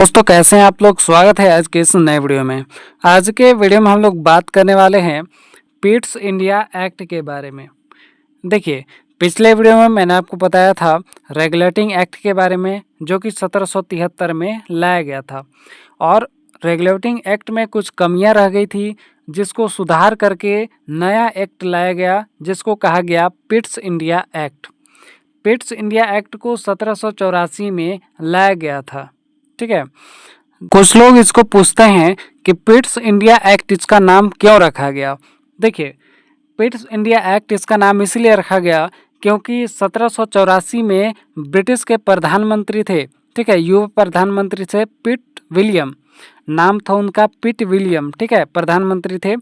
दोस्तों कैसे हैं आप लोग। स्वागत है आज के इस नए वीडियो में। आज के वीडियो में हम लोग बात करने वाले हैं पिट्स इंडिया एक्ट के बारे में। देखिए, पिछले वीडियो में मैंने आपको बताया था रेगुलेटिंग एक्ट के बारे में, जो कि 1773 में लाया गया था और रेगुलेटिंग एक्ट में कुछ कमियां रह गई थी, जिसको सुधार करके नया एक्ट लाया गया, जिसको कहा गया Pitt's India act. Pitt's India act को 1784 में लाया गया था। ठीक है, कुछ लोग इसको पूछते हैं कि पिट्स इंडिया एक्ट इसका नाम क्यों रखा गया। देखिए, पिट्स इंडिया एक्ट इसका नाम इसलिए रखा गया क्योंकि 1784 में ब्रिटिश के प्रधानमंत्री थे, ठीक है, युवा प्रधानमंत्री थे पिट विलियम, नाम था उनका पिट विलियम, ठीक है, प्रधानमंत्री थे।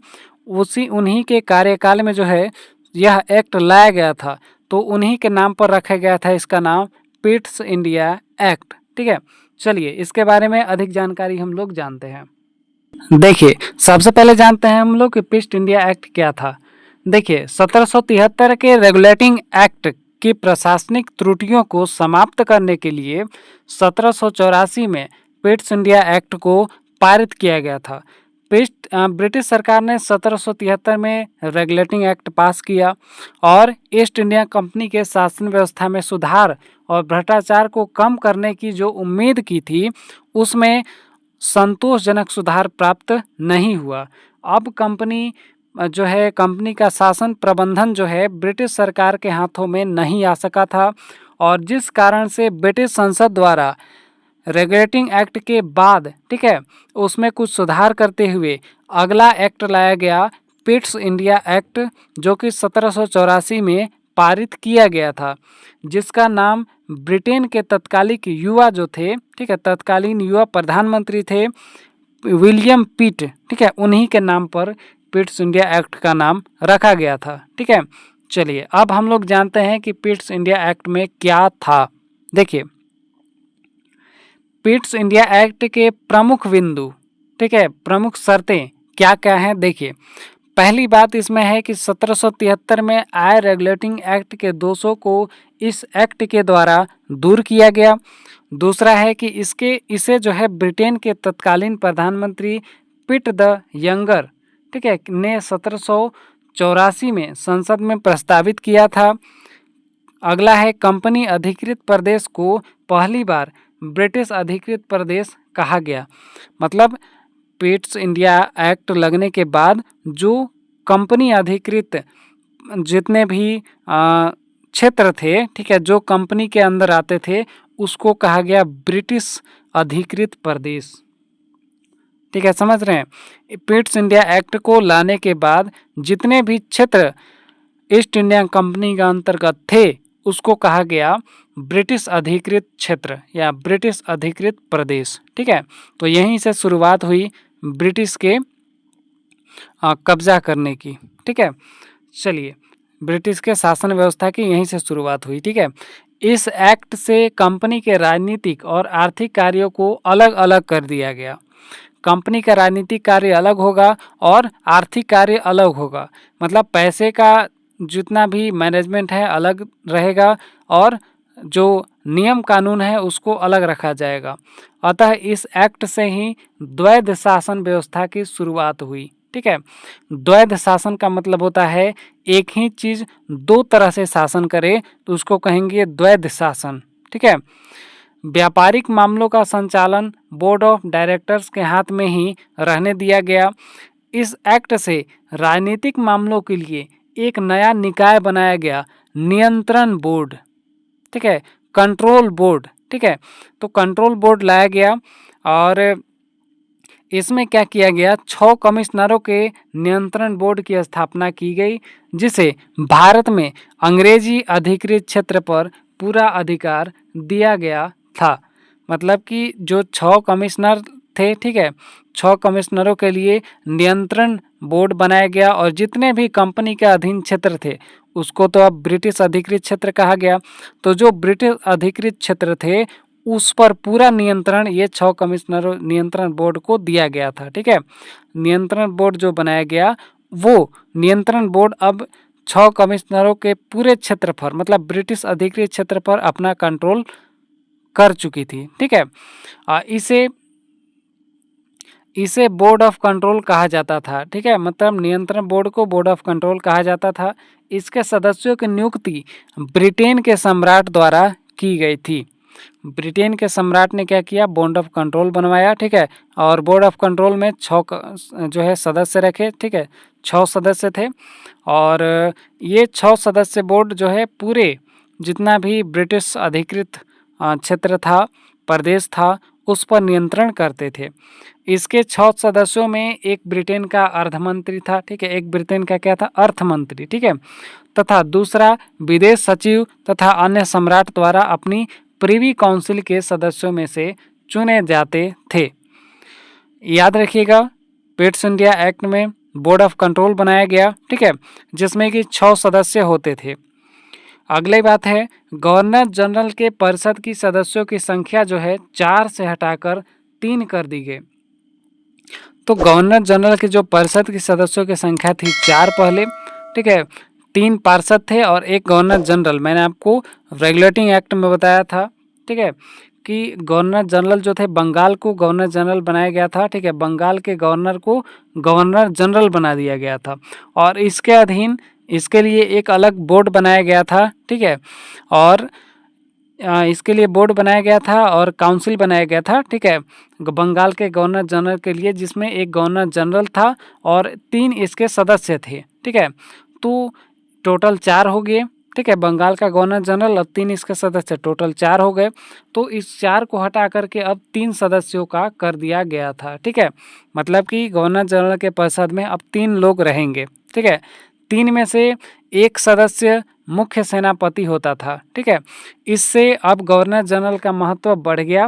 उन्हीं के कार्यकाल में जो है यह एक्ट लाया गया था, तो उन्हीं के नाम पर रखा गया था इसका नाम पिट्स इंडिया एक्ट। ठीक है, चलिए इसके बारे में अधिक जानकारी हम लोग जानते हैं। देखिए, सबसे पहले जानते हैं हम लोग कि पिट्स इंडिया एक्ट क्या था। देखिए, 1773 के रेगुलेटिंग एक्ट की प्रशासनिक त्रुटियों को समाप्त करने के लिए 1784 में पिट्स इंडिया एक्ट को पारित किया गया था। ब्रिटिश सरकार ने 1773 में रेगुलेटिंग एक्ट पास किया और ईस्ट इंडिया कंपनी के शासन व्यवस्था में सुधार और भ्रष्टाचार को कम करने की जो उम्मीद की थी, उसमें संतोषजनक सुधार प्राप्त नहीं हुआ। अब कंपनी का शासन प्रबंधन जो है ब्रिटिश सरकार के हाथों में नहीं आ सका था, और जिस कारण से ब्रिटिश संसद द्वारा रेगुलेटिंग एक्ट के बाद, ठीक है, उसमें कुछ सुधार करते हुए अगला एक्ट लाया गया पिट्स इंडिया एक्ट, जो कि 1784 में पारित किया गया था, जिसका नाम ब्रिटेन के तत्कालिक युवा जो थे, ठीक है, तत्कालीन युवा प्रधानमंत्री थे विलियम पिट, ठीक है, उन्हीं के नाम पर पिट्स इंडिया एक्ट का नाम रखा गया था। ठीक है, चलिए अब हम लोग जानते हैं कि पिट्स इंडिया एक्ट में क्या था। देखिए, पिट्स इंडिया एक्ट के प्रमुख बिंदु, ठीक है, प्रमुख शर्तें क्या क्या हैं। देखिए, पहली बात इसमें है कि 1773 में आए रेगुलेटिंग एक्ट के दोषों को इस एक्ट के द्वारा दूर किया गया। दूसरा है कि इसे जो है ब्रिटेन के तत्कालीन प्रधानमंत्री पिट द यंगर, ठीक है, ने 1784 में संसद में प्रस्तावित किया था। अगला है कंपनी अधिकृत प्रदेश को पहली बार ब्रिटिश अधिकृत प्रदेश कहा गया। मतलब पिट्स इंडिया एक्ट लगने के बाद जो कंपनी अधिकृत जितने भी क्षेत्र थे, ठीक है, जो कंपनी के अंदर आते थे, उसको कहा गया ब्रिटिश अधिकृत प्रदेश। ठीक है, समझ रहे हैं। पिट्स इंडिया एक्ट को लाने के बाद जितने भी क्षेत्र ईस्ट इंडिया कंपनी के अंतर्गत थे, उसको कहा गया ब्रिटिश अधिकृत क्षेत्र या ब्रिटिश अधिकृत प्रदेश। ठीक है, तो यहीं से शुरुआत हुई ब्रिटिश के कब्जा करने की। ठीक है, चलिए, ब्रिटिश के शासन व्यवस्था की यहीं से शुरुआत हुई। ठीक है, इस एक्ट से कंपनी के राजनीतिक और आर्थिक कार्यों को अलग अलग कर दिया गया। कंपनी का राजनीतिक कार्य अलग होगा और आर्थिक कार्य अलग होगा। मतलब पैसे का जितना भी मैनेजमेंट है अलग रहेगा और जो नियम कानून है उसको अलग रखा जाएगा। अतः इस एक्ट से ही द्वैध शासन व्यवस्था की शुरुआत हुई। ठीक है, द्वैध शासन का मतलब होता है एक ही चीज़ दो तरह से शासन करे तो उसको कहेंगे द्वैध शासन। ठीक है, व्यापारिक मामलों का संचालन बोर्ड ऑफ डायरेक्टर्स के हाथ में ही रहने दिया गया। इस एक्ट से राजनीतिक मामलों के लिए एक नया निकाय बनाया गया, नियंत्रण बोर्ड, ठीक है, कंट्रोल बोर्ड। ठीक है, तो कंट्रोल बोर्ड लाया गया और इसमें क्या किया गया, 6 कमिश्नरों के नियंत्रण बोर्ड की स्थापना की गई, जिसे भारत में अंग्रेजी अधिकृत क्षेत्र पर पूरा अधिकार दिया गया था। मतलब कि जो 6 कमिश्नर थे, ठीक है, 6 कमिश्नरों के लिए नियंत्रण बोर्ड बनाया गया और जितने भी कंपनी के अधीन क्षेत्र थे उसको तो अब ब्रिटिश अधिकृत क्षेत्र कहा गया। तो जो ब्रिटिश अधिकृत क्षेत्र थे उस पर पूरा नियंत्रण ये 6 कमिश्नरों नियंत्रण बोर्ड को दिया गया था। ठीक है, नियंत्रण बोर्ड जो बनाया गया वो नियंत्रण बोर्ड अब 6 कमिश्नरों के पूरे क्षेत्र पर, मतलब ब्रिटिश अधिकृत क्षेत्र पर अपना कंट्रोल कर चुकी थी। ठीक है, इसे इसे बोर्ड ऑफ कंट्रोल कहा जाता था। ठीक है, मतलब नियंत्रण बोर्ड को बोर्ड ऑफ कंट्रोल कहा जाता था। इसके सदस्यों की नियुक्ति ब्रिटेन के सम्राट द्वारा की गई थी। ब्रिटेन के सम्राट ने क्या किया, बोर्ड ऑफ कंट्रोल बनवाया। ठीक है, और बोर्ड ऑफ कंट्रोल में 6 जो है सदस्य रखे। ठीक है, 6 सदस्य थे और ये 6 सदस्य बोर्ड जो है पूरे जितना भी ब्रिटिश अधिकृत क्षेत्र था, प्रदेश था, उस पर नियंत्रण करते थे। इसके 6 सदस्यों में एक ब्रिटेन का अर्थमंत्री था। ठीक है, एक ब्रिटेन का क्या था, अर्थमंत्री। ठीक है, तथा दूसरा विदेश सचिव तथा अन्य सम्राट द्वारा अपनी प्रिवी काउंसिल के सदस्यों में से चुने जाते थे। याद रखिएगा, पिट्स इंडिया एक्ट में बोर्ड ऑफ कंट्रोल बनाया गया। ठीक है, जिसमें कि 6 सदस्य होते थे। अगली बात है, गवर्नर जनरल के परिषद की सदस्यों की संख्या जो है 4 से हटाकर 3 कर दी गई। तो गवर्नर जनरल के जो परिषद की सदस्यों की संख्या थी 4 पहले। ठीक है, 3 पार्षद थे और एक गवर्नर जनरल। मैंने आपको रेगुलेटिंग एक्ट में बताया था। ठीक है, कि गवर्नर जनरल जो थे, बंगाल को गवर्नर जनरल बनाया गया था। ठीक है, बंगाल के गवर्नर को गवर्नर जनरल बना दिया गया था और इसके अधीन इसके लिए एक अलग बोर्ड बनाया गया था। ठीक है, और इसके लिए बोर्ड बनाया गया था और काउंसिल बनाया गया था। ठीक है, बंगाल के गवर्नर जनरल के लिए, जिसमें एक गवर्नर जनरल था और 3 इसके सदस्य थे। ठीक है, तो टोटल 4 हो गए। ठीक है, बंगाल का गवर्नर जनरल और 3 इसके सदस्य, टोटल 4 हो गए। तो इस 4 को हटा करके अब 3 सदस्यों का कर दिया गया था। ठीक है, मतलब कि गवर्नर जनरल के परिषद में अब 3 लोग रहेंगे। ठीक है, 3 में से एक सदस्य मुख्य सेनापति होता था। ठीक है, इससे अब गवर्नर जनरल का महत्व बढ़ गया।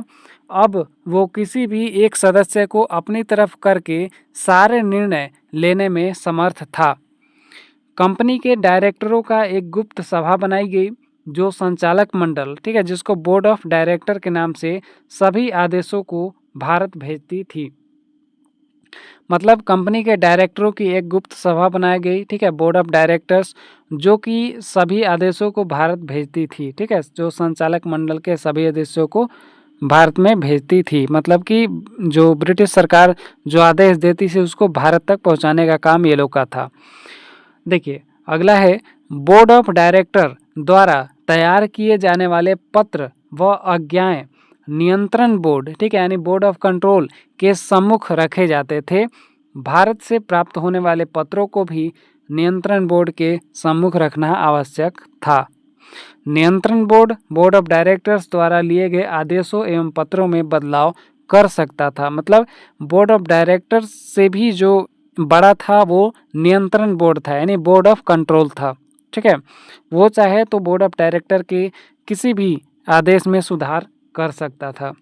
अब वो किसी भी एक सदस्य को अपनी तरफ करके सारे निर्णय लेने में समर्थ था। कंपनी के डायरेक्टरों का एक गुप्त सभा बनाई गई जो संचालक मंडल, ठीक है, जिसको बोर्ड ऑफ डायरेक्टर के नाम से सभी आदेशों को भारत भेजती थी। मतलब कंपनी के डायरेक्टरों की एक गुप्त सभा बनाई गई। ठीक है, बोर्ड ऑफ डायरेक्टर्स, जो कि सभी आदेशों को भारत भेजती थी। ठीक है, जो संचालक मंडल के सभी आदेशों को भारत में भेजती थी। मतलब कि जो ब्रिटिश सरकार जो आदेश देती थी उसको भारत तक पहुंचाने का काम ये लोग का था। देखिए, अगला है, बोर्ड ऑफ डायरेक्टर द्वारा तैयार किए जाने वाले पत्र व आज्ञाएं नियंत्रण बोर्ड, ठीक है, यानी बोर्ड ऑफ कंट्रोल के सम्मुख रखे जाते थे। भारत से प्राप्त होने वाले पत्रों को भी नियंत्रण बोर्ड के सम्मुख रखना आवश्यक था। नियंत्रण बोर्ड बोर्ड ऑफ डायरेक्टर्स द्वारा लिए गए आदेशों एवं पत्रों में बदलाव कर सकता था। मतलब बोर्ड ऑफ डायरेक्टर्स से भी जो बड़ा था वो नियंत्रण बोर्ड था, यानी बोर्ड ऑफ कंट्रोल था। ठीक है, वो चाहे तो बोर्ड ऑफ डायरेक्टर के किसी भी आदेश में सुधार कर सकता था।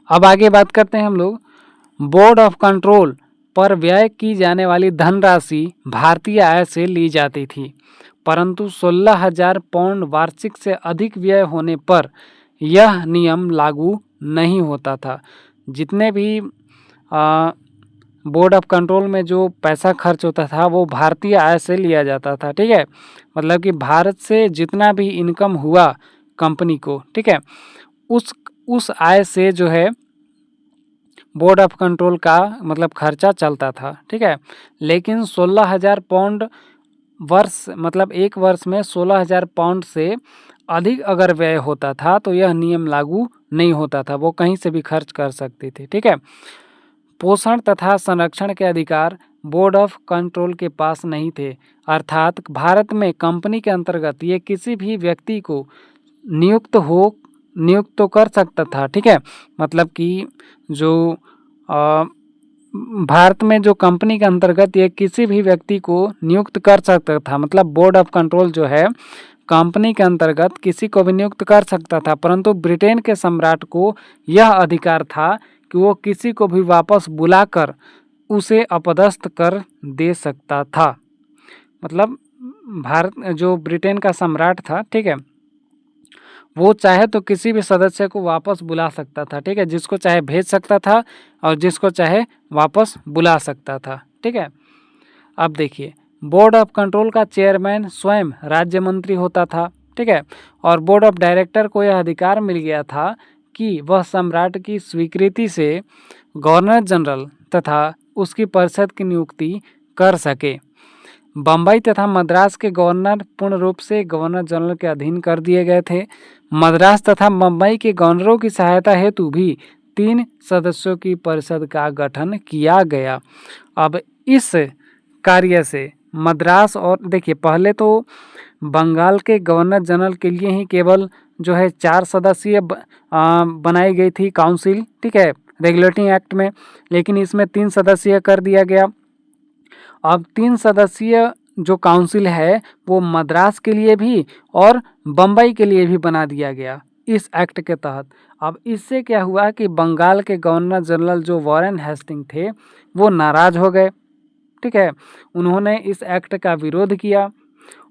अब आगे बात करते हैं हम लोग, बोर्ड ऑफ कंट्रोल पर व्यय की जाने वाली धनराशि भारतीय आय से ली जाती थी, परंतु 16,000 पाउंड वार्षिक से अधिक व्यय होने पर यह नियम लागू नहीं होता था। जितने भी बोर्ड ऑफ कंट्रोल में जो पैसा खर्च होता था वो भारतीय आय से लिया जाता था। ठीक है, मतलब कि भारत से जितना भी इनकम हुआ कंपनी को, ठीक है, उस आय से जो है बोर्ड ऑफ कंट्रोल का मतलब खर्चा चलता था। ठीक है, लेकिन 16,000 पाउंड वर्ष, मतलब एक वर्ष में 16,000 पाउंड से अधिक अगर व्यय होता था तो यह नियम लागू नहीं होता था, वो कहीं से भी खर्च कर सकते थे। ठीक है, पोषण तथा संरक्षण के अधिकार बोर्ड ऑफ कंट्रोल के पास नहीं थे, अर्थात भारत में कंपनी के अंतर्गत ये किसी भी व्यक्ति को नियुक्त तो कर सकता था। ठीक है, मतलब कि जो भारत में जो कंपनी के अंतर्गत ये किसी भी व्यक्ति को नियुक्त कर सकता था। मतलब बोर्ड ऑफ कंट्रोल जो है कंपनी के अंतर्गत किसी को भी नियुक्त कर सकता था, परंतु ब्रिटेन के सम्राट को यह अधिकार था कि वो किसी को भी वापस बुलाकर उसे अपदस्थ कर दे सकता था। मतलब भारत जो ब्रिटेन का सम्राट था, ठीक है, वो चाहे तो किसी भी सदस्य को वापस बुला सकता था। ठीक है, जिसको चाहे भेज सकता था और जिसको चाहे वापस बुला सकता था। ठीक है, अब देखिए, बोर्ड ऑफ कंट्रोल का चेयरमैन स्वयं राज्य मंत्री होता था। ठीक है, और बोर्ड ऑफ डायरेक्टर को यह अधिकार मिल गया था कि वह सम्राट की स्वीकृति से गवर्नर जनरल तथा उसकी परिषद की नियुक्ति कर सके। बम्बई तथा मद्रास के गवर्नर पूर्ण रूप से गवर्नर जनरल के अधीन कर दिए गए थे। मद्रास तथा बम्बई के गवर्नरों की सहायता हेतु भी 3 सदस्यों की परिषद का गठन किया गया। अब इस कार्य से मद्रास और देखिए, पहले तो बंगाल के गवर्नर जनरल के लिए ही केवल जो है 4 सदस्यीय बनाई गई थी काउंसिल, ठीक है, रेगुलेटिंग एक्ट में, लेकिन इसमें 3 सदस्यीय कर दिया गया। अब 3 सदस्यीय जो काउंसिल है वो मद्रास के लिए भी और बम्बई के लिए भी बना दिया गया इस एक्ट के तहत। अब इससे क्या हुआ कि बंगाल के गवर्नर जनरल जो वॉरेन हेस्टिंग थे वो नाराज हो गए, ठीक है। उन्होंने इस एक्ट का विरोध किया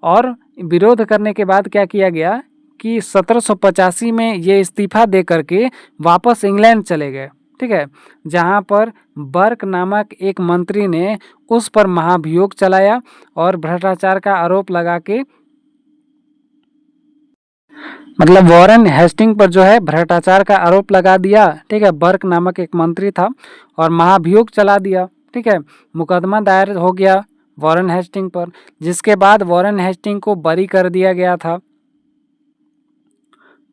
और विरोध करने के बाद क्या किया गया कि 1785 में ये इस्तीफा दे करके वापस इंग्लैंड चले गए, ठीक है, जहाँ पर बर्क नामक एक मंत्री ने उस पर महाभियोग चलाया और भ्रष्टाचार का आरोप लगा के, मतलब वॉरेन हेस्टिंग पर जो है भ्रष्टाचार का आरोप लगा दिया, ठीक है। बर्क नामक एक मंत्री था और महाभियोग चला दिया, ठीक है। मुकदमा दायर हो गया वॉरेन हेस्टिंग पर, जिसके बाद वॉरेन हेस्टिंग को बरी कर दिया गया था,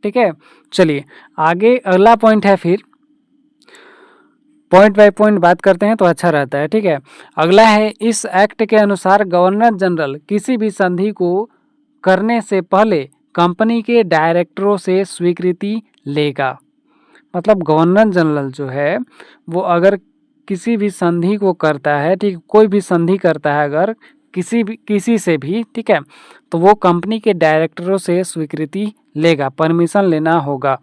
ठीक है। चलिए आगे अगला पॉइंट है, फिर पॉइंट बाय पॉइंट बात करते हैं तो अच्छा रहता है, ठीक है। अगला है, इस एक्ट के अनुसार गवर्नर जनरल किसी भी संधि को करने से पहले कंपनी के डायरेक्टरों से स्वीकृति लेगा। मतलब गवर्नर जनरल जो है वो अगर किसी भी संधि को करता है, ठीक, कोई भी संधि करता है अगर किसी से भी, ठीक है, तो वो कंपनी के डायरेक्टरों से स्वीकृति लेगा, परमिशन लेना होगा।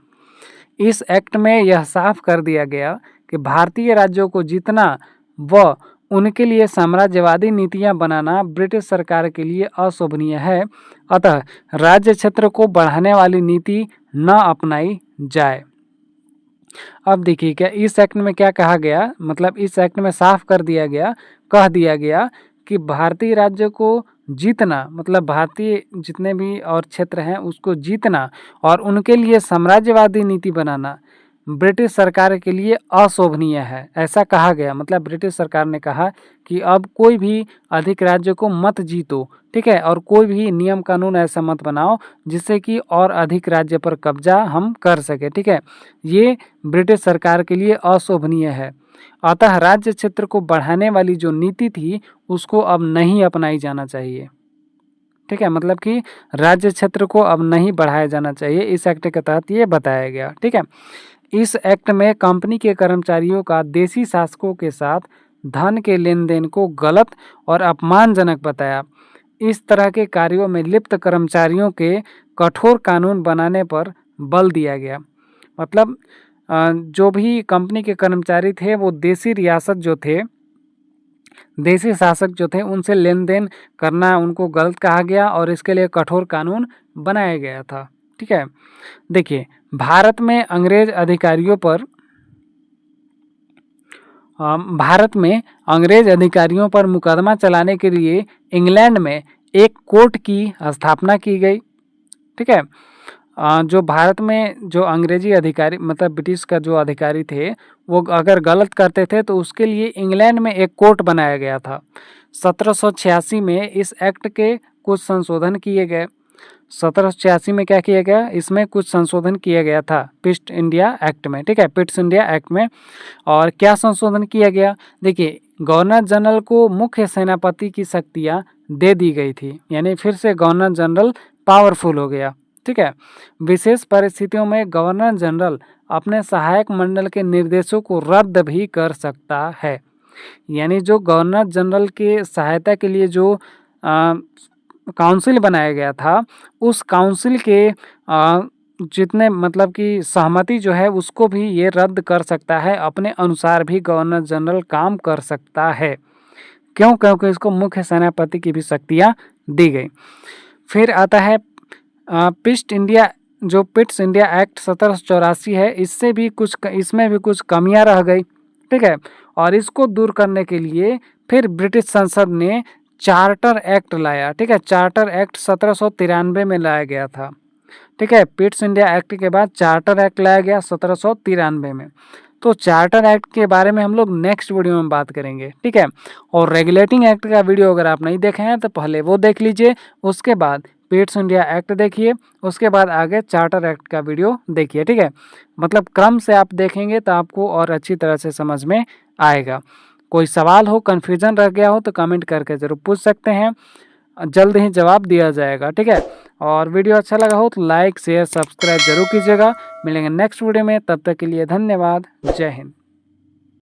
इस एक्ट में यह साफ कर दिया गया कि भारतीय राज्यों को जीतना व उनके लिए साम्राज्यवादी नीतियां बनाना ब्रिटिश सरकार के लिए अशोभनीय है, अतः राज्य क्षेत्र को बढ़ाने वाली नीति न अपनाई जाए। अब देखिए क्या इस एक्ट में क्या कहा गया, मतलब इस एक्ट में साफ कर दिया गया, कह दिया गया कि भारतीय राज्य को जीतना, मतलब भारतीय जितने भी और क्षेत्र हैं उसको जीतना और उनके लिए साम्राज्यवादी नीति बनाना ब्रिटिश सरकार के लिए अशोभनीय है, ऐसा कहा गया। मतलब ब्रिटिश सरकार ने कहा कि अब कोई भी अधिक राज्य को मत जीतो, ठीक है, और कोई भी नियम कानून ऐसा मत बनाओ जिससे कि और अधिक राज्य पर कब्जा हम कर सके, ठीक है, ये ब्रिटिश सरकार के लिए अशोभनीय है। अतः राज्य क्षेत्र को बढ़ाने वाली जो नीति थी उसको अब नहीं अपनाई जाना चाहिए, ठीक है, मतलब कि राज्य क्षेत्र को अब नहीं बढ़ाया जाना चाहिए, इस एक्ट के तहत ये बताया गया, ठीक है। इस एक्ट में कंपनी के कर्मचारियों का देशी शासकों के साथ धन के लेन देन को गलत और अपमानजनक बताया। इस तरह के कार्यों में लिप्त कर्मचारियों के कठोर कानून बनाने पर बल दिया गया। मतलब जो भी कंपनी के कर्मचारी थे वो देशी रियासत जो थे, देशी शासक जो थे उनसे लेन देन करना उनको गलत कहा गया और इसके लिए कठोर कानून बनाया गया था, ठीक है। देखिए भारत में अंग्रेज अधिकारियों पर मुकदमा चलाने के लिए इंग्लैंड में एक कोर्ट की स्थापना की गई, ठीक है। जो भारत में जो अंग्रेजी अधिकारी, मतलब ब्रिटिश का जो अधिकारी थे वो अगर गलत करते थे तो उसके लिए इंग्लैंड में एक कोर्ट बनाया गया था। 1786 में इस एक्ट के कुछ संशोधन किए गए। 1786 में क्या किया गया, इसमें कुछ संशोधन किया गया था पिट्स इंडिया एक्ट में, ठीक है, पिट्स इंडिया एक्ट में। और क्या संशोधन किया गया, देखिए गवर्नर जनरल को मुख्य सेनापति की शक्तियां दे दी गई थी, यानी फिर से गवर्नर जनरल पावरफुल हो गया, ठीक है। विशेष परिस्थितियों में गवर्नर जनरल अपने सहायक मंडल के निर्देशों को रद्द भी कर सकता है। यानी जो गवर्नर जनरल के सहायता के लिए जो काउंसिल बनाया गया था उस काउंसिल के जितने मतलब कि सहमति जो है उसको भी ये रद्द कर सकता है, अपने अनुसार भी गवर्नर जनरल काम कर सकता है। क्यों? क्योंकि इसको मुख्य सेनापति की भी शक्तियाँ दी गई। फिर आता है पिट्स इंडिया एक्ट 1784 है, इसमें भी कुछ कमियां रह गई, ठीक है। और इसको दूर करने के लिए फिर ब्रिटिश संसद ने चार्टर एक्ट लाया, ठीक है। चार्टर एक्ट 1793 में लाया गया था, ठीक है। पिट्स इंडिया एक्ट के बाद चार्टर एक्ट लाया गया 1793 में। तो चार्टर एक्ट के बारे में हम लोग नेक्स्ट वीडियो में बात करेंगे, ठीक है। और रेगुलेटिंग एक्ट का वीडियो अगर आप नहीं देखे हैं तो पहले वो देख लीजिए, उसके बाद पेट्स इंडिया एक्ट देखिए, उसके बाद आगे चार्टर एक्ट का वीडियो देखिए, ठीक है। मतलब क्रम से आप देखेंगे तो आपको और अच्छी तरह से समझ में आएगा। कोई सवाल हो, कन्फ्यूजन रह गया हो तो कमेंट करके ज़रूर पूछ सकते हैं, जल्द ही जवाब दिया जाएगा, ठीक है। और वीडियो अच्छा लगा हो तो लाइक शेयर सब्सक्राइब जरूर कीजिएगा। मिलेंगे नेक्स्ट वीडियो में, तब तक के लिए धन्यवाद। जय हिंद।